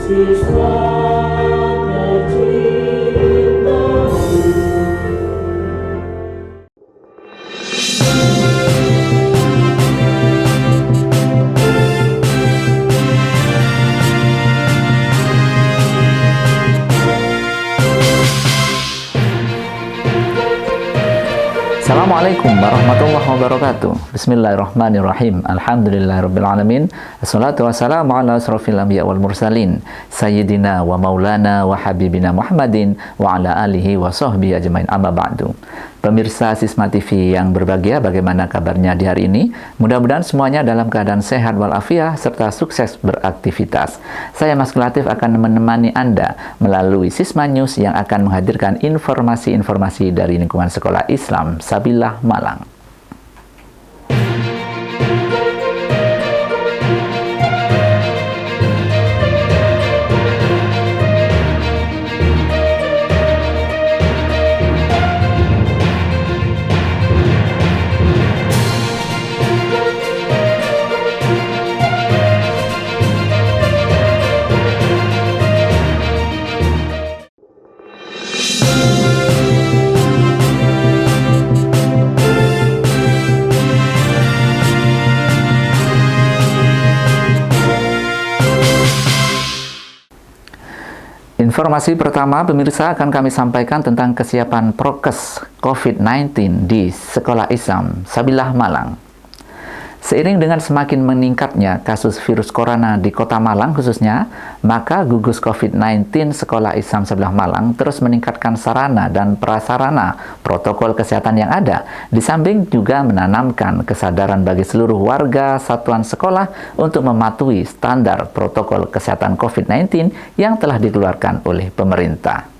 siswa tercinta. Assalamualaikum warahmatullahi wabarakatuh. Bismillahirrahmanirrahim. Alhamdulillahirrabbilalamin. Assalatu wassalamu ala asrafil anbiya wal mursalin Sayyidina wa maulana wa habibina Muhammadin wa ala alihi wa sahbihi ajmain, amma ba'du. Pemirsa Sisma TV yang berbahagia, bagaimana kabarnya di hari ini? Mudah-mudahan semuanya dalam keadaan sehat walafiat serta sukses beraktivitas. Saya Mas Latif akan menemani Anda melalui Sisma News yang akan menghadirkan informasi-informasi dari lingkungan sekolah Islam Sabillah Malang. Informasi pertama, pemirsa, akan kami sampaikan tentang kesiapan prokes COVID-19 di Sekolah Islam Sabillah Malang. Seiring dengan semakin meningkatnya kasus virus corona di Kota Malang khususnya, maka gugus COVID-19 Sekolah Islam Sabillah Malang terus meningkatkan sarana dan prasarana protokol kesehatan yang ada, di samping juga menanamkan kesadaran bagi seluruh warga satuan sekolah untuk mematuhi standar protokol kesehatan COVID-19 yang telah dikeluarkan oleh pemerintah.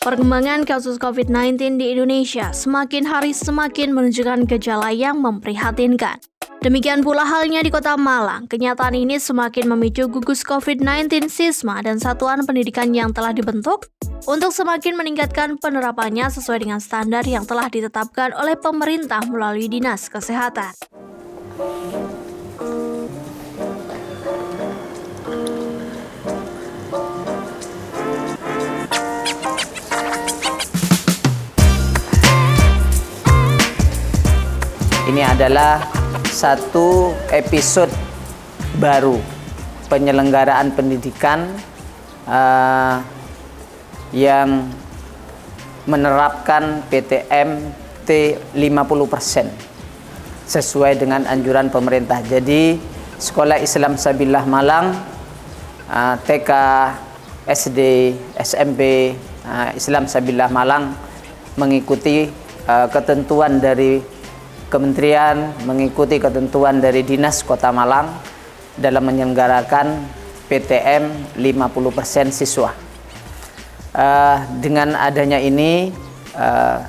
Perkembangan kasus COVID-19 di Indonesia semakin hari semakin menunjukkan gejala yang memprihatinkan. Demikian pula halnya di Kota Malang. Kenyataan ini semakin memicu gugus COVID-19 Sisma dan satuan pendidikan yang telah dibentuk untuk semakin meningkatkan penerapannya sesuai dengan standar yang telah ditetapkan oleh pemerintah melalui Dinas Kesehatan. Ini adalah satu episode baru penyelenggaraan pendidikan yang menerapkan PTM T50% sesuai dengan anjuran pemerintah. Jadi Sekolah Islam Sabillah Malang, TK, SD, SMP, Islam Sabillah Malang mengikuti ketentuan dari Kementerian, mengikuti ketentuan dari Dinas Kota Malang dalam menyelenggarakan PTM 50% siswa. Dengan adanya ini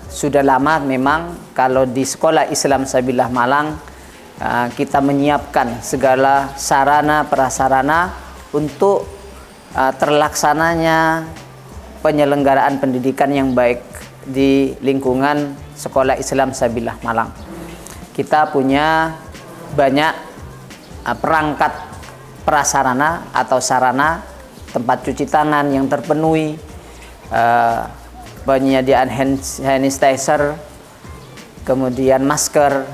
sudah lama memang kalau di Sekolah Islam Sabillah Malang kita menyiapkan segala sarana prasarana untuk terlaksananya penyelenggaraan pendidikan yang baik di lingkungan Sekolah Islam Sabillah Malang. Kita punya banyak perangkat prasarana atau sarana, tempat cuci tangan yang terpenuhi, penyediaan hand sanitizer, kemudian masker,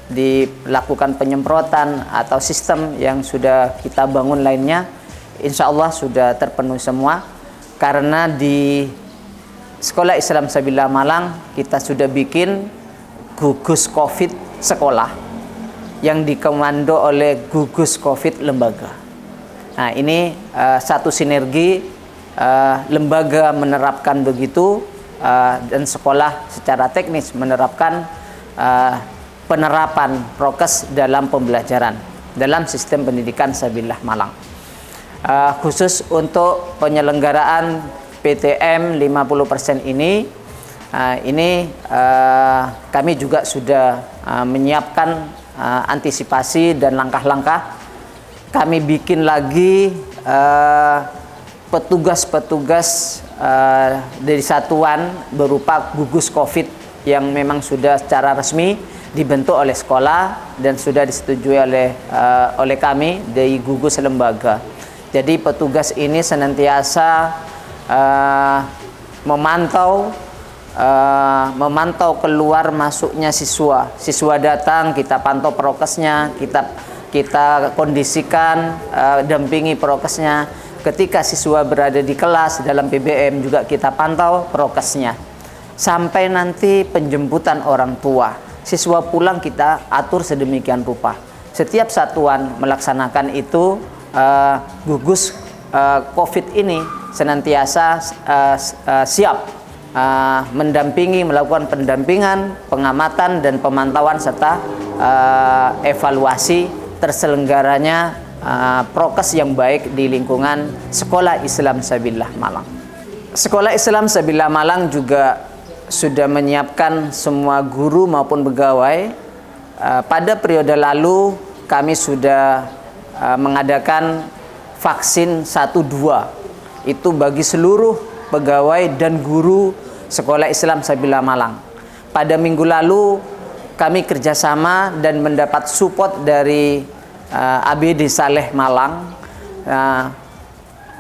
dilakukan penyemprotan atau sistem yang sudah kita bangun lainnya, insya Allah sudah terpenuhi semua. Karena di Sekolah Islam Sabillah Malang kita sudah bikin gugus COVID sekolah yang dikomando oleh gugus COVID lembaga. Nah, ini satu sinergi lembaga menerapkan begitu dan sekolah secara teknis menerapkan penerapan prokes dalam pembelajaran dalam sistem pendidikan Sabillah Malang. Khusus untuk penyelenggaraan PTM 50% ini kami juga sudah menyiapkan antisipasi dan langkah-langkah. Kami bikin lagi petugas-petugas dari satuan berupa gugus COVID yang memang sudah secara resmi dibentuk oleh sekolah dan sudah disetujui oleh kami dari gugus lembaga. Jadi petugas ini senantiasa memantau keluar masuknya siswa. Siswa datang, kita pantau prokesnya, kita kondisikan, dampingi prokesnya. Ketika siswa berada di kelas dalam PBM juga kita pantau prokesnya. Sampai nanti penjemputan orang tua. Siswa pulang kita atur sedemikian rupa. Setiap satuan melaksanakan itu, gugus COVID ini senantiasa siap mendampingi, melakukan pendampingan, pengamatan dan pemantauan serta evaluasi terselenggaranya prokes yang baik di lingkungan Sekolah Islam Sabillah Malang. Sekolah Islam Sabillah Malang juga sudah menyiapkan semua guru maupun pegawai. Pada periode lalu kami sudah mengadakan vaksin 1-2 itu bagi seluruh pegawai dan guru Sekolah Islam Sabillah Malang. Pada minggu lalu kami kerjasama dan mendapat support dari ABD Saleh Malang.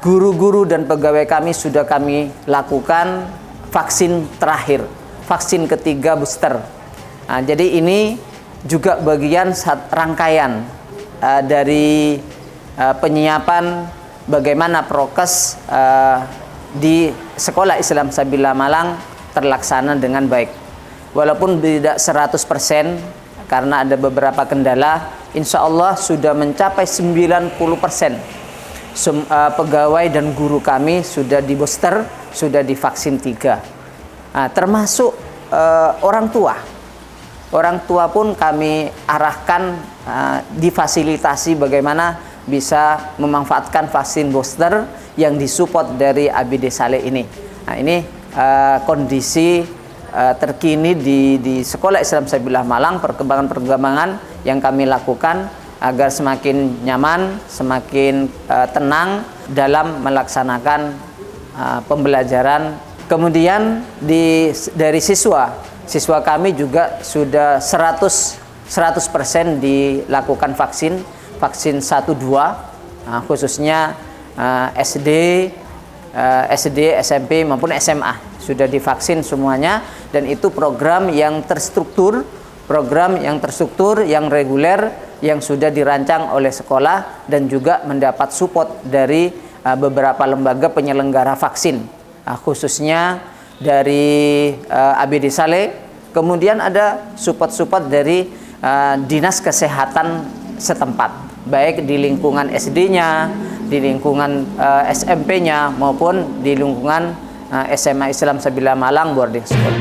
Guru-guru dan pegawai kami sudah kami lakukan vaksin terakhir, vaksin ketiga booster. Jadi ini juga bagian rangkaian dari penyiapan bagaimana prokes di Sekolah Islam Sabillah Malang terlaksana dengan baik. Walaupun tidak 100% karena ada beberapa kendala, insya Allah sudah mencapai 90%. Pegawai dan guru kami sudah di booster, sudah divaksin 3. Termasuk orang tua. Orang tua pun kami arahkan difasilitasi bagaimana bisa memanfaatkan vaksin booster yang disupport dari ABD Saleh ini. Nah, ini kondisi terkini di Sekolah Islam Sabillah Malang, perkembangan-perkembangan yang kami lakukan agar semakin nyaman, semakin tenang dalam melaksanakan pembelajaran. Kemudian dari siswa kami juga sudah 100% dilakukan vaksin 1-2, khususnya SD, SMP maupun SMA sudah divaksin semuanya, dan itu program yang terstruktur, yang reguler, yang sudah dirancang oleh sekolah dan juga mendapat support dari beberapa lembaga penyelenggara vaksin, khususnya dari ABD Saleh. Kemudian ada support dari dinas kesehatan setempat, baik di lingkungan SD-nya, di lingkungan SMP-nya, maupun di lingkungan SMA Islam Sabillah Malang boarding school.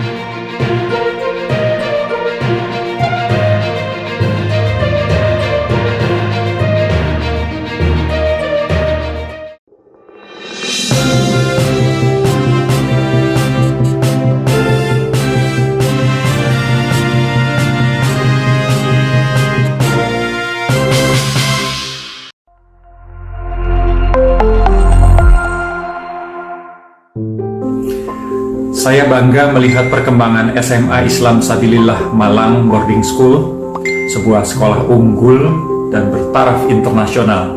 Saya bangga melihat perkembangan SMA Islam Sabilillah Malang Boarding School, sebuah sekolah unggul dan bertaraf internasional.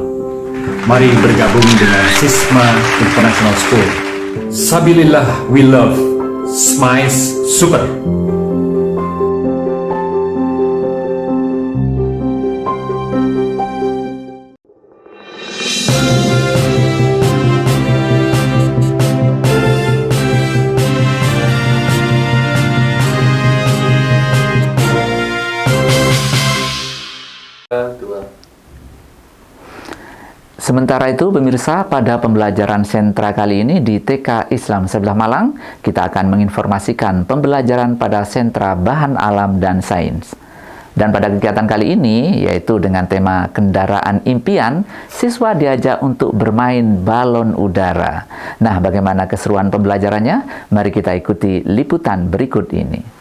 Mari bergabung dengan Sisma International School. Sabilillah we love, Smiles super. Sementara itu, pemirsa, pada pembelajaran sentra kali ini di TK Islam Sabillah Malang, kita akan menginformasikan pembelajaran pada sentra bahan alam dan sains. Dan pada kegiatan kali ini, yaitu dengan tema kendaraan impian, siswa diajak untuk bermain balon udara. Nah, bagaimana keseruan pembelajarannya? Mari kita ikuti liputan berikut ini.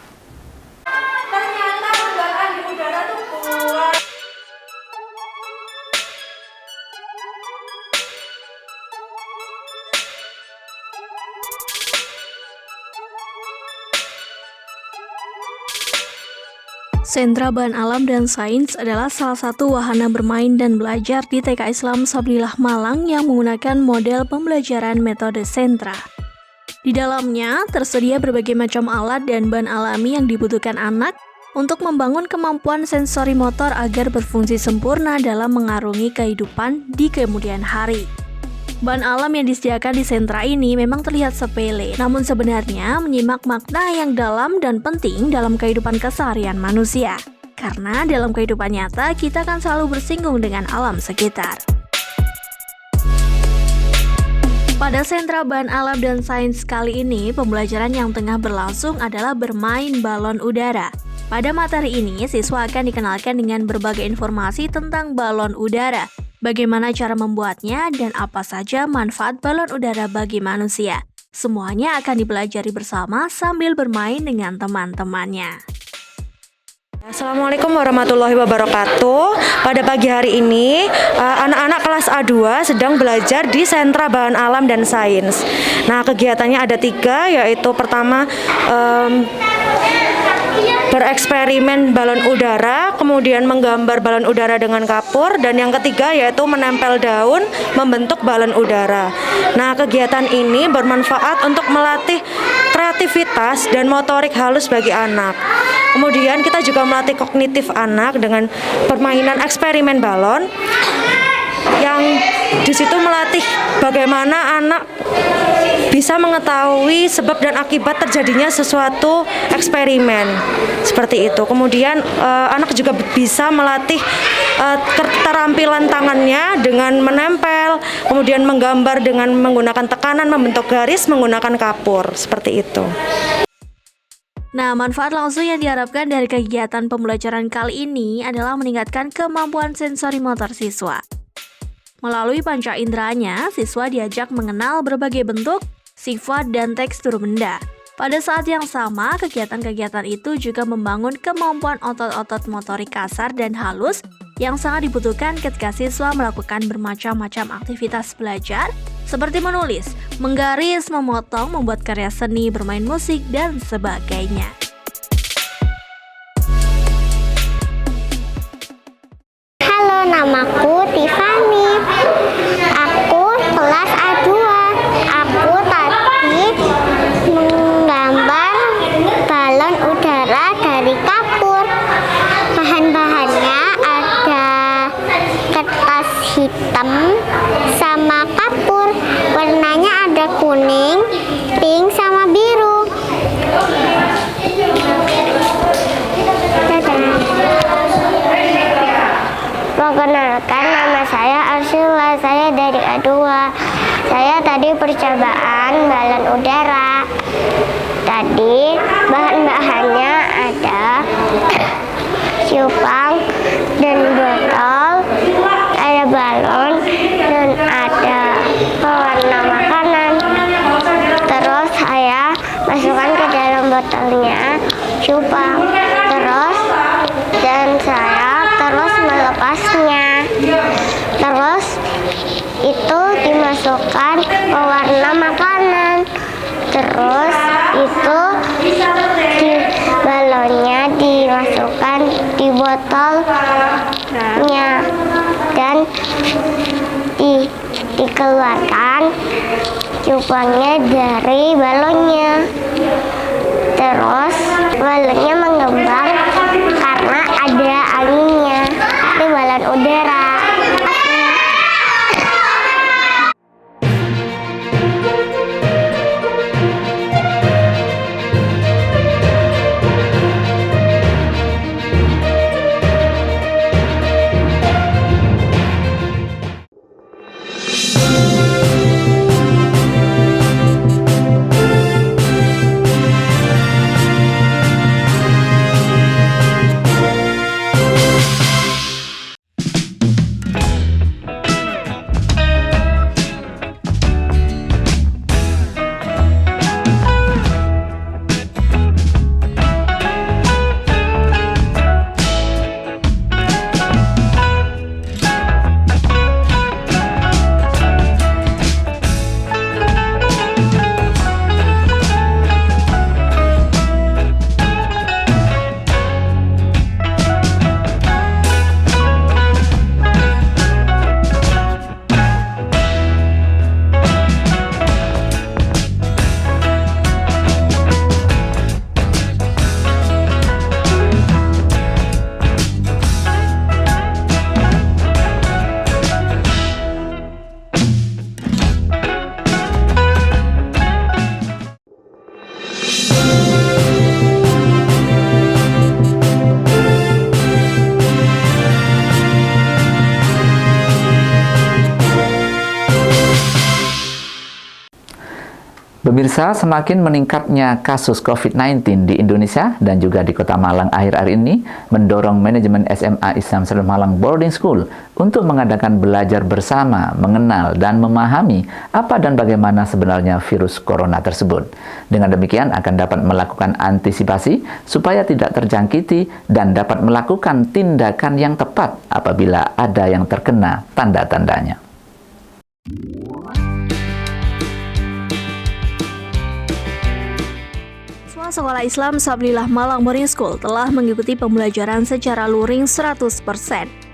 Sentra Bahan Alam dan Sains adalah salah satu wahana bermain dan belajar di TK Islam Sabilillah Malang yang menggunakan model pembelajaran metode sentra. Di dalamnya tersedia berbagai macam alat dan bahan alami yang dibutuhkan anak untuk membangun kemampuan sensori motor agar berfungsi sempurna dalam mengarungi kehidupan di kemudian hari. Bahan alam yang disediakan di sentra ini memang terlihat sepele, namun sebenarnya menyimak makna yang dalam dan penting dalam kehidupan keseharian manusia. Karena dalam kehidupan nyata, kita akan selalu bersinggung dengan alam sekitar. Pada Sentra Bahan Alam dan Sains kali ini, pembelajaran yang tengah berlangsung adalah bermain balon udara. Pada materi ini, siswa akan dikenalkan dengan berbagai informasi tentang balon udara, bagaimana cara membuatnya, dan apa saja manfaat balon udara bagi manusia. Semuanya akan dipelajari bersama sambil bermain dengan teman-temannya. Assalamualaikum warahmatullahi wabarakatuh. Pada pagi hari ini, anak-anak kelas A2 sedang belajar di Sentra Bahan Alam dan Sains. Nah, kegiatannya ada 3, yaitu pertama bereksperimen balon udara, kemudian menggambar balon udara dengan kapur, dan yang ketiga yaitu menempel daun membentuk balon udara. Nah, kegiatan ini bermanfaat untuk melatih kreativitas dan motorik halus bagi anak. Kemudian kita juga melatih kognitif anak dengan permainan eksperimen balon yang di situ melatih bagaimana anak bisa mengetahui sebab dan akibat terjadinya sesuatu eksperimen seperti itu. Kemudian anak juga bisa melatih keterampilan tangannya dengan menempel, kemudian menggambar dengan menggunakan tekanan, membentuk garis menggunakan kapur seperti itu. Nah, manfaat langsung yang diharapkan dari kegiatan pembelajaran kali ini adalah meningkatkan kemampuan sensori motor siswa. Melalui panca inderanya, siswa diajak mengenal berbagai bentuk, sifat, dan tekstur benda. Pada saat yang sama, kegiatan-kegiatan itu juga membangun kemampuan otot-otot motorik kasar dan halus yang sangat dibutuhkan ketika siswa melakukan bermacam-macam aktivitas belajar, seperti menulis, menggaris, memotong, membuat karya seni, bermain musik, dan sebagainya. Halo, namaku Tiffany. Aku kelas A2. Aku tadi menggambar balon udara dari kapur. Bahan-bahannya ada kertas hitam sama kapur. Warnanya ada kuning, pink, sama biru. Perkenalkan, nama saya Arsila, saya dari A2. Saya tadi percobaan balon udara. Tadi bahan-bahannya ada cupang dan botol, ada balon, dan ada pewarna makanan. Terus saya masukkan ke dalam botolnya cupang. Dan saya terus melepasnya. Terus itu dimasukkan pewarna makanan. Terus itu balonnya dimasukkan di botolnya dan dikeluarkan cupangnya dari balonnya. Terus balonnya mengembang karena ada anginnya. Itu balon udara. Pemirsa, semakin meningkatnya kasus COVID-19 di Indonesia dan juga di Kota Malang akhir-akhir ini mendorong manajemen SMA Islam Sabilah Malang Boarding School untuk mengadakan belajar bersama, mengenal dan memahami apa dan bagaimana sebenarnya virus corona tersebut. Dengan demikian akan dapat melakukan antisipasi supaya tidak terjangkiti dan dapat melakukan tindakan yang tepat apabila ada yang terkena tanda-tandanya. Sekolah Islam Sabilah Malang Boarding School telah mengikuti pembelajaran secara luring 100%.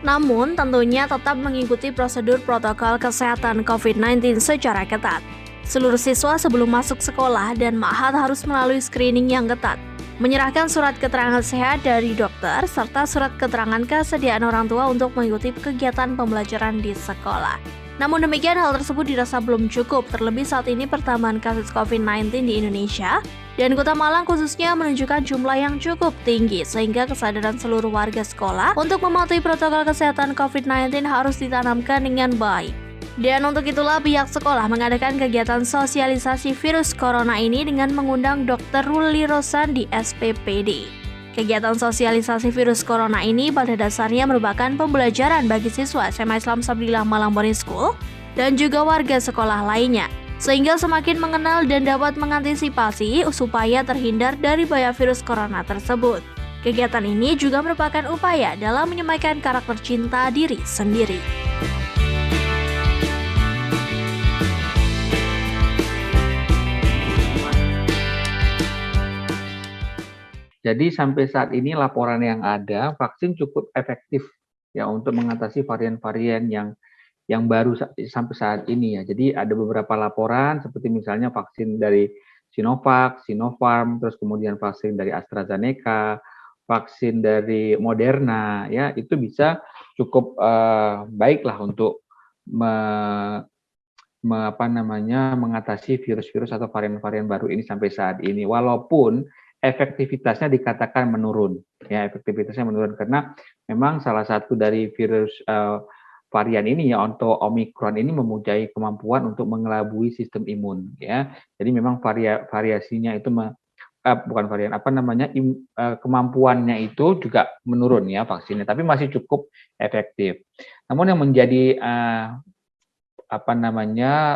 Namun, tentunya tetap mengikuti prosedur protokol kesehatan COVID-19 secara ketat. Seluruh siswa sebelum masuk sekolah dan ma'had harus melalui screening yang ketat, menyerahkan surat keterangan sehat dari dokter, serta surat keterangan kesediaan orang tua untuk mengikuti kegiatan pembelajaran di sekolah. Namun demikian, hal tersebut dirasa belum cukup, terlebih saat ini pertambahan kasus COVID-19 di Indonesia dan Kota Malang khususnya menunjukkan jumlah yang cukup tinggi, sehingga kesadaran seluruh warga sekolah untuk mematuhi protokol kesehatan COVID-19 harus ditanamkan dengan baik. Dan untuk itulah pihak sekolah mengadakan kegiatan sosialisasi virus corona ini dengan mengundang Dr. Ruli Rosandi SPPD. Kegiatan sosialisasi virus corona ini pada dasarnya merupakan pembelajaran bagi siswa SMA Islam Sabilah Malang Boarding School dan juga warga sekolah lainnya, sehingga semakin mengenal dan dapat mengantisipasi supaya terhindar dari bahaya virus corona tersebut. Kegiatan ini juga merupakan upaya dalam menyampaikan karakter cinta diri sendiri. Jadi sampai saat ini laporan yang ada, vaksin cukup efektif ya untuk mengatasi varian-varian yang baru sampai saat ini ya. Jadi ada beberapa laporan seperti misalnya vaksin dari Sinovac, Sinopharm, terus kemudian vaksin dari AstraZeneca, vaksin dari Moderna ya, itu bisa cukup baiklah untuk mengatasi virus-virus atau varian-varian baru ini sampai saat ini, walaupun efektivitasnya dikatakan menurun ya, efektivitasnya menurun karena memang salah satu dari virus varian ini ya, untuk Omicron ini mempunyai kemampuan untuk mengelabui sistem imun ya. Jadi memang variasinya itu kemampuannya itu juga menurun ya vaksinnya, tapi masih cukup efektif. Namun yang menjadi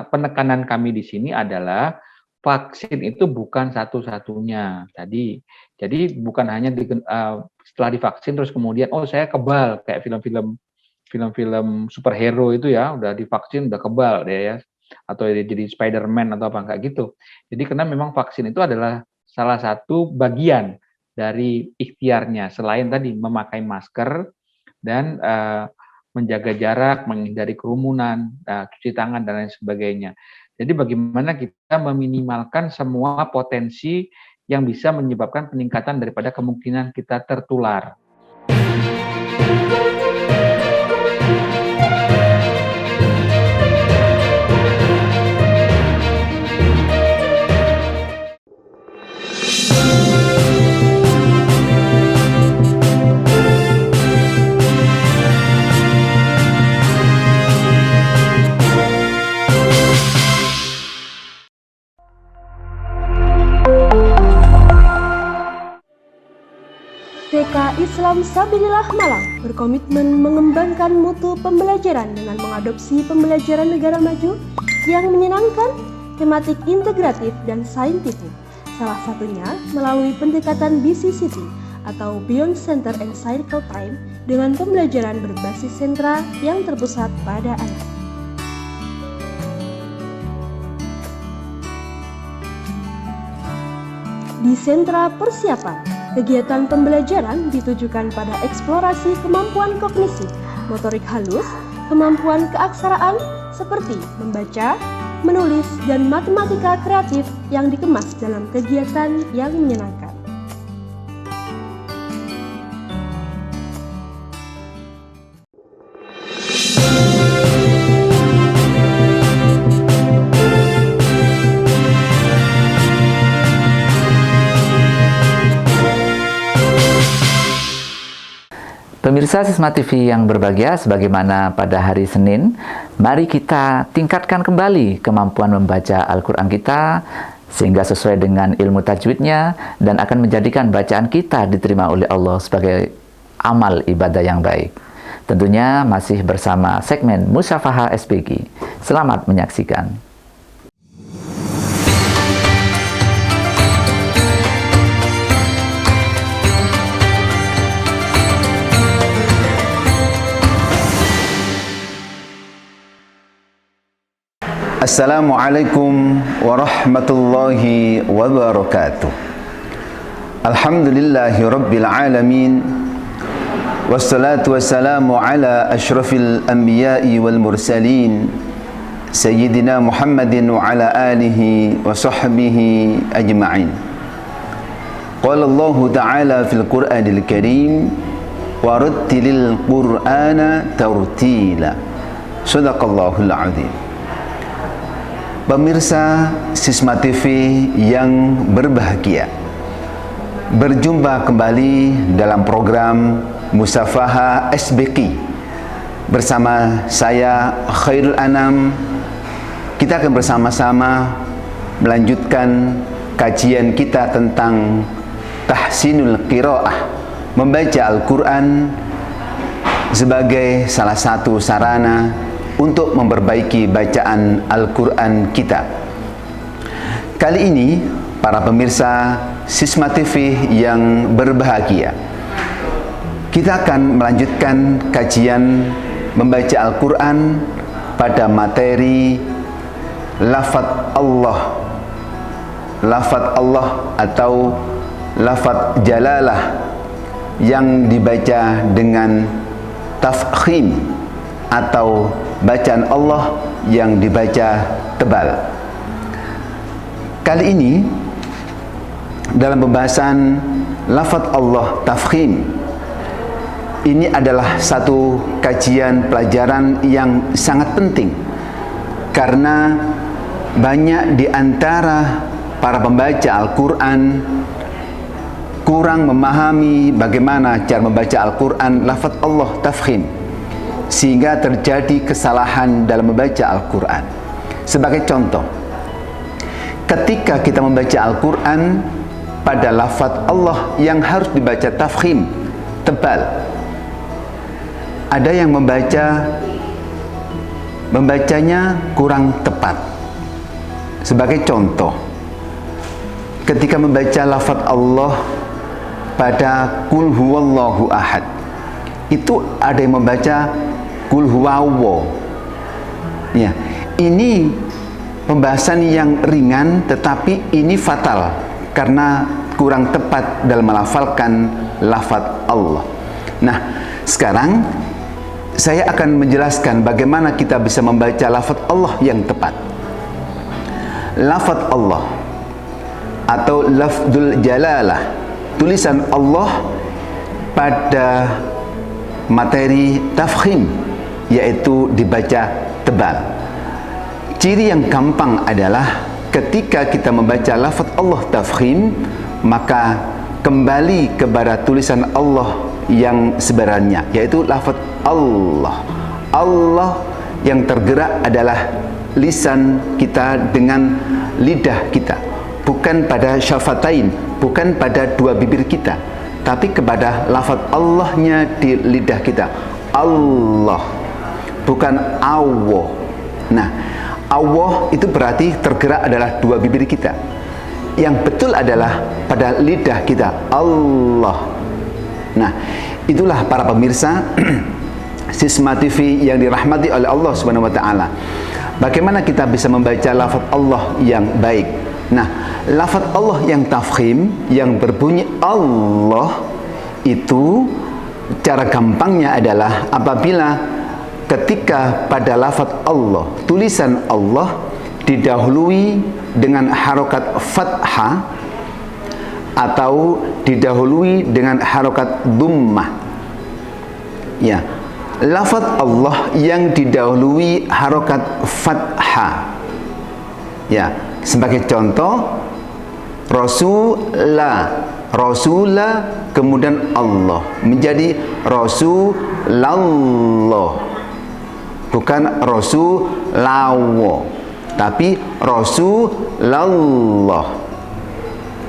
penekanan kami di sini adalah vaksin itu bukan satu-satunya. Jadi bukan hanya setelah divaksin terus kemudian saya kebal kayak film-film superhero itu ya, udah divaksin udah kebal deh ya, atau jadi Spider-Man atau apa enggak gitu. Jadi karena memang vaksin itu adalah salah satu bagian dari ikhtiarnya, selain tadi memakai masker dan menjaga jarak, menghindari kerumunan, cuci tangan dan lain sebagainya. Jadi bagaimana kita meminimalkan semua potensi yang bisa menyebabkan peningkatan daripada kemungkinan kita tertular. TK Islam Sabilah Malang berkomitmen mengembangkan mutu pembelajaran dengan mengadopsi pembelajaran negara maju yang menyenangkan, tematik integratif dan saintifik. Salah satunya melalui pendekatan BCCT atau Beyond Center and Cycle Time dengan pembelajaran berbasis sentra yang terpusat pada anak. Di sentra persiapan, kegiatan pembelajaran ditujukan pada eksplorasi kemampuan kognisi, motorik halus, kemampuan keaksaraan seperti membaca, menulis, dan matematika kreatif yang dikemas dalam kegiatan yang menyenangkan. Pemirsa Sisma TV yang berbahagia, sebagaimana pada hari Senin, mari kita tingkatkan kembali kemampuan membaca Al-Quran kita sehingga sesuai dengan ilmu tajwidnya dan akan menjadikan bacaan kita diterima oleh Allah sebagai amal ibadah yang baik. Tentunya masih bersama segmen Musyafahah SPG. Selamat menyaksikan. Assalamualaikum warahmatullahi wabarakatuh. Alhamdulillahi rabbil alamin. Wassalatu wassalamu ala ashrafil anbiya'i wal mursalin Sayyidina Muhammadin wa ala alihi wa sahbihi ajma'in. Qala Allah ta'ala fil Qur'anil Karim wa rattilil Qur'ana tartila. Sadaqallahul azim. Pemirsa Sisma TV yang berbahagia, berjumpa kembali dalam program Musyafahah SBQ bersama saya Khairul Anam. Kita akan bersama-sama melanjutkan kajian kita tentang tahsinul qiraah, membaca Al-Quran sebagai salah satu sarana untuk memperbaiki bacaan Al-Quran kita. Kali ini, para pemirsa Sisma TV yang berbahagia, kita akan melanjutkan kajian membaca Al-Quran pada materi lafaz Allah. Lafaz Allah atau lafaz jalalah yang dibaca dengan tafkhim atau bacaan Allah yang dibaca tebal. Kali ini dalam pembahasan lafaz Allah tafkhim, ini adalah satu kajian pelajaran yang sangat penting karena banyak di antara para pembaca Al-Quran kurang memahami bagaimana cara membaca Al-Quran lafaz Allah tafkhim, sehingga terjadi kesalahan dalam membaca Al-Quran. Sebagai contoh, ketika kita membaca Al-Quran pada lafaz Allah yang harus dibaca tafkhim, tebal, ada yang membacanya kurang tepat. Sebagai contoh, ketika membaca lafaz Allah pada Qul huwallahu ahad, itu ada yang membaca Qul huwawo. Ya, ini pembahasan yang ringan tetapi ini fatal karena kurang tepat dalam melafalkan lafaz Allah. Nah, sekarang saya akan menjelaskan bagaimana kita bisa membaca lafaz Allah yang tepat. Lafaz Allah atau lafzul jalalah, tulisan Allah pada materi tafkhim, yaitu dibaca tebal. Ciri yang gampang adalah ketika kita membaca lafaz Allah tafkhim, maka kembali kepada tulisan Allah yang sebenarnya, yaitu lafaz Allah. Allah yang tergerak adalah lisan kita dengan lidah kita, bukan pada syafatain, bukan pada dua bibir kita, tapi kepada lafaz Allahnya di lidah kita. Allah, bukan Allah. Nah, Allah itu berarti tergerak adalah dua bibir kita. Yang betul adalah pada lidah kita, Allah. Nah, itulah para pemirsa Sisma TV yang dirahmati oleh Allah Subhanahu wa taala. Bagaimana kita bisa membaca lafaz Allah yang baik? Nah, lafaz Allah yang tafkhim, yang berbunyi Allah, itu cara gampangnya adalah apabila ketika pada lafaz Allah, tulisan Allah didahului dengan harokat fathah atau didahului dengan harokat dhammah. Ya, lafaz Allah yang didahului harokat fathah. Ya, sebagai contoh, Rasulah, Rasulah, kemudian Allah menjadi Rasulallah, bukan Rasulawo. tapi Rasulullah.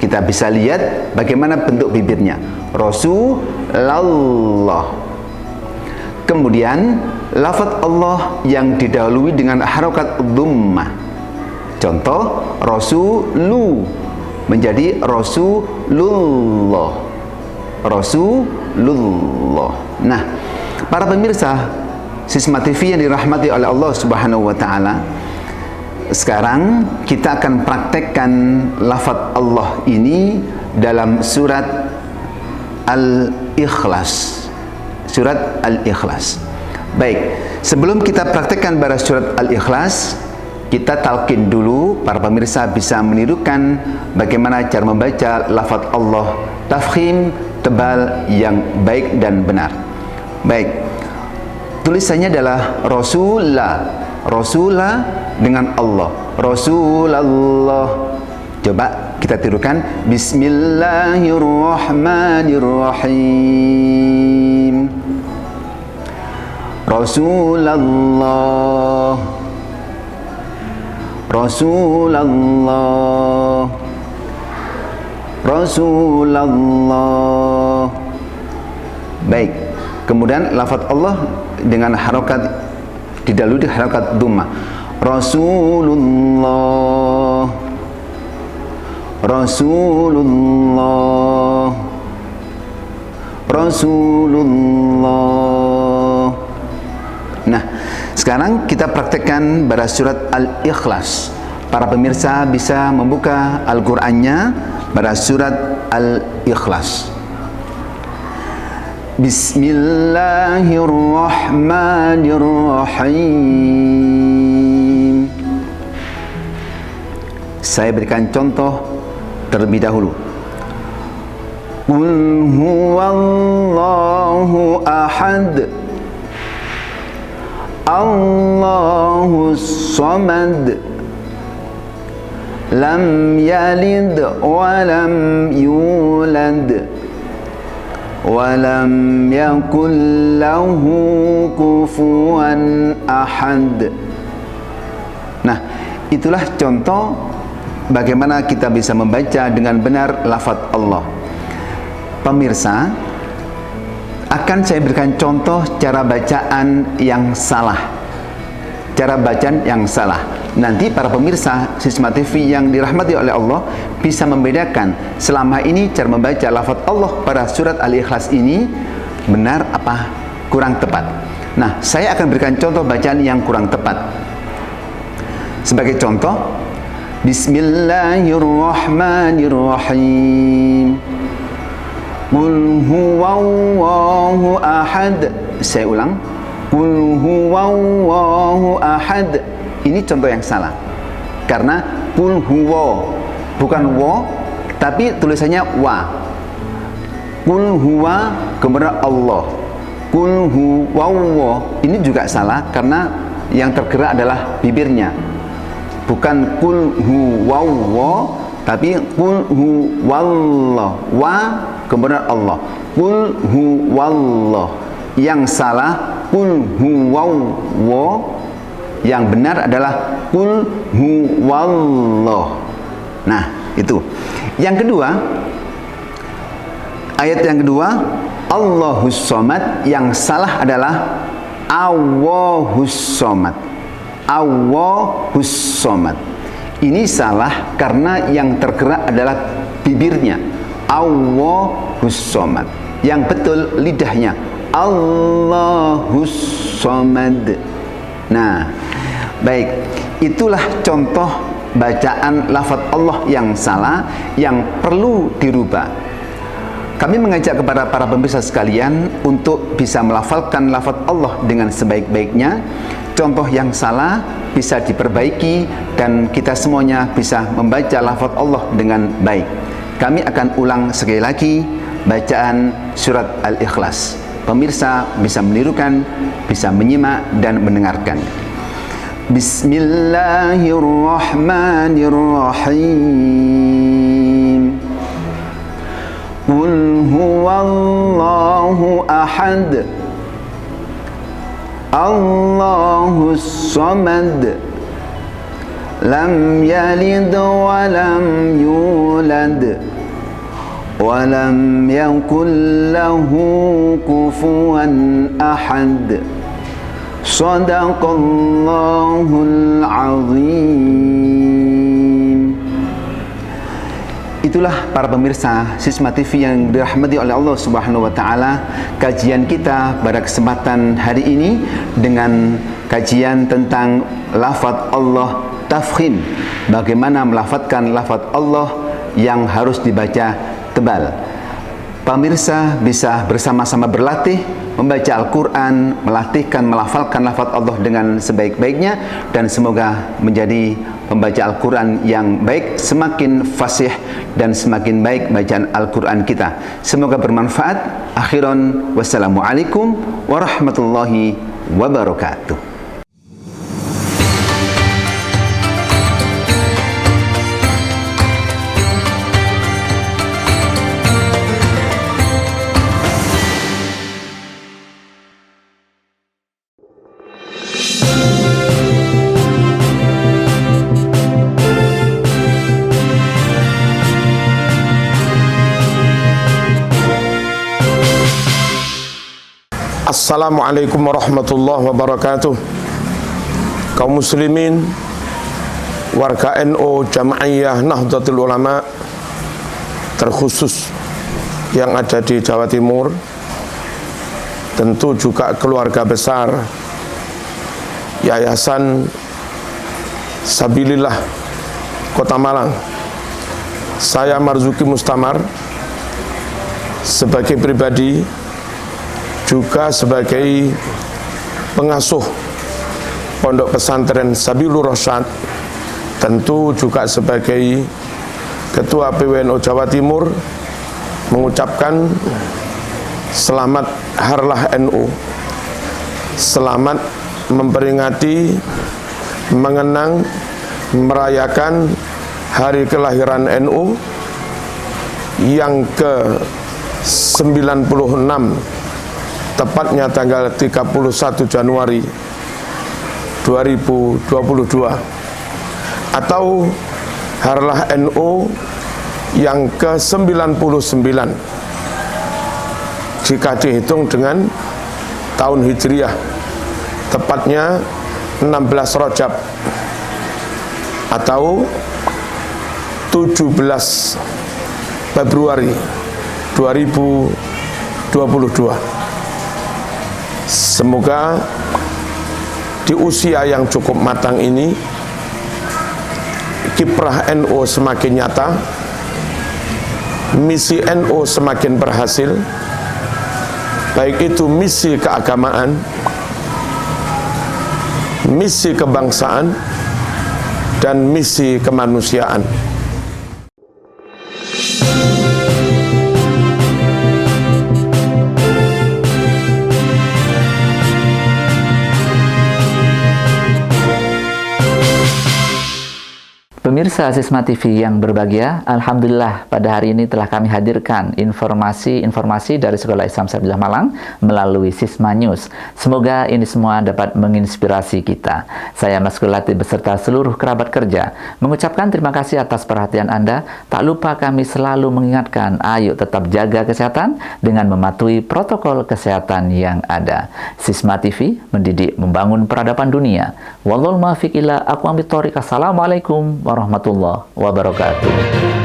Kita bisa lihat bagaimana bentuk bibirnya. Rasulullah. Kemudian lafaz Allah yang didahului dengan harokat dhammah. Contoh, Rasulu menjadi Rasulullah. Rasulullah. Nah, para pemirsa Sisma TV yang dirahmati oleh Allah Subhanahu wa taala, sekarang kita akan praktekkan lafaz Allah ini dalam surat Al-Ikhlas. Surat Al-Ikhlas. Baik, sebelum kita praktekkan pada surat Al-Ikhlas, kita talqin dulu, para pemirsa bisa menirukan bagaimana cara membaca lafaz Allah, tafkhim tebal yang baik dan benar. Baik, tulisannya adalah Rasulah dengan Allah, Rasulullah. Coba kita tirukan, Bismillahirrahmanirrahim. Rasulullah, Rasulullah, Rasulullah. Baik, kemudian lafaz Allah dengan harokat didahului harokat dhammah. Rasulullah, Rasulullah, Rasulullah. Nah, sekarang kita praktekkan pada surat Al-Ikhlas. Para pemirsa bisa membuka Al-Qur'annya pada surat Al-Ikhlas. Bismillahirrahmanirrahim. Saya berikan contoh terlebih dahulu. Qul huwallahu ahad, Allahus samad, lam yalid wa lam yulad wa lam yakul lahu kufuwan ahad. Nah, itulah contoh bagaimana kita bisa membaca dengan benar lafaz Allah. Pemirsa, akan saya berikan contoh cara bacaan yang salah. Cara bacaan yang salah. Nanti para pemirsa Sisma TV yang dirahmati oleh Allah bisa membedakan selama ini cara membaca lafaz Allah pada surat Al-Ikhlas ini benar apa kurang tepat. Nah, saya akan berikan contoh bacaan yang kurang tepat. Sebagai contoh, Bismillahirrahmanirrahim. Qul huwallahu ahad. Saya ulang. Qul huwallahu ahad. Ini contoh yang salah. Karena qul huwa bukan wa, tapi tulisannya wa. Qul huwa kemudian Allah. Qul huwallah. Ini juga salah karena yang tergerak adalah bibirnya. Bukan qul huwallah, tapi qul huwallah. Wa kemudian Allah. Qul huwallah. Yang salah qul huwallah. Yang benar adalah qul huwallah. Nah, itu. Yang kedua, ayat yang kedua, Allahus Somad. Yang salah adalah Allahus Somad. Allahus Somad. Ini salah karena yang tergerak adalah bibirnya. Allahus Somad. Yang betul lidahnya. Allahus Somad. Nah, baik, itulah contoh bacaan lafaz Allah yang salah yang perlu dirubah. Kami mengajak kepada para pemirsa sekalian untuk bisa melafalkan lafaz Allah dengan sebaik-baiknya. Contoh yang salah bisa diperbaiki dan kita semuanya bisa membaca lafaz Allah dengan baik. Kami akan ulang sekali lagi bacaan surat Al-Ikhlas. Pemirsa bisa menirukan, bisa menyimak dan mendengarkan. Bismillahirrahmanirrahim. Qul huwallahu ahad, Allahus samad, lam yalid wa lam yulad wa lam yakul lahu kufuwan ahad. Shadaqallahul azim. Itulah para pemirsa Sisma TV yang dirahmati oleh Allah Subhanahu wa taala, kajian kita pada kesempatan hari ini dengan kajian tentang lafaz Allah tafkhim. Bagaimana melafadzkan lafaz Allah yang harus dibaca tebal. Pemirsa bisa bersama-sama berlatih membaca Al-Quran, melatihkan, melafalkan lafaz Allah dengan sebaik-baiknya, dan semoga menjadi pembaca Al-Quran yang baik, semakin fasih dan semakin baik bacaan Al-Quran kita. Semoga bermanfaat. Akhiran, wassalamualaikum warahmatullahi wabarakatuh. Assalamualaikum warahmatullahi wabarakatuh. Kaum muslimin, warga NU Jamaiyah Nahdlatul Ulama, terkhusus yang ada di Jawa Timur, tentu juga keluarga besar Yayasan Sabilillah Kota Malang. Saya Marzuki Mustamar sebagai pribadi, juga sebagai pengasuh Pondok Pesantren Sabilur Rasyad, tentu juga sebagai Ketua PWNU Jawa Timur, mengucapkan selamat Harlah NU, selamat memperingati, mengenang, merayakan hari kelahiran NU yang ke-96, tepatnya tanggal 31 Januari 2022, atau Harlah NU yang ke-99 jika dihitung dengan tahun Hijriah, tepatnya 16 Rajab atau 17 Februari 2022. Semoga di usia yang cukup matang ini, kiprah NU semakin nyata, misi NU semakin berhasil, baik itu misi keagamaan, misi kebangsaan, dan misi kemanusiaan. Pemirsa Sisma TV yang berbahagia, Alhamdulillah pada hari ini telah kami hadirkan informasi-informasi dari Sekolah Islam Sabilillah Malang melalui Sisma News. Semoga ini semua dapat menginspirasi kita. Saya Mas Kulati beserta seluruh kerabat kerja mengucapkan terima kasih atas perhatian Anda. Tak lupa kami selalu mengingatkan, ayo tetap jaga kesehatan dengan mematuhi protokol kesehatan yang ada. Sisma TV mendidik membangun peradaban dunia. Wallahul muwaffiq ila aqwamit thoriq. Assalamualaikum warahmatullahi wabarakatuh.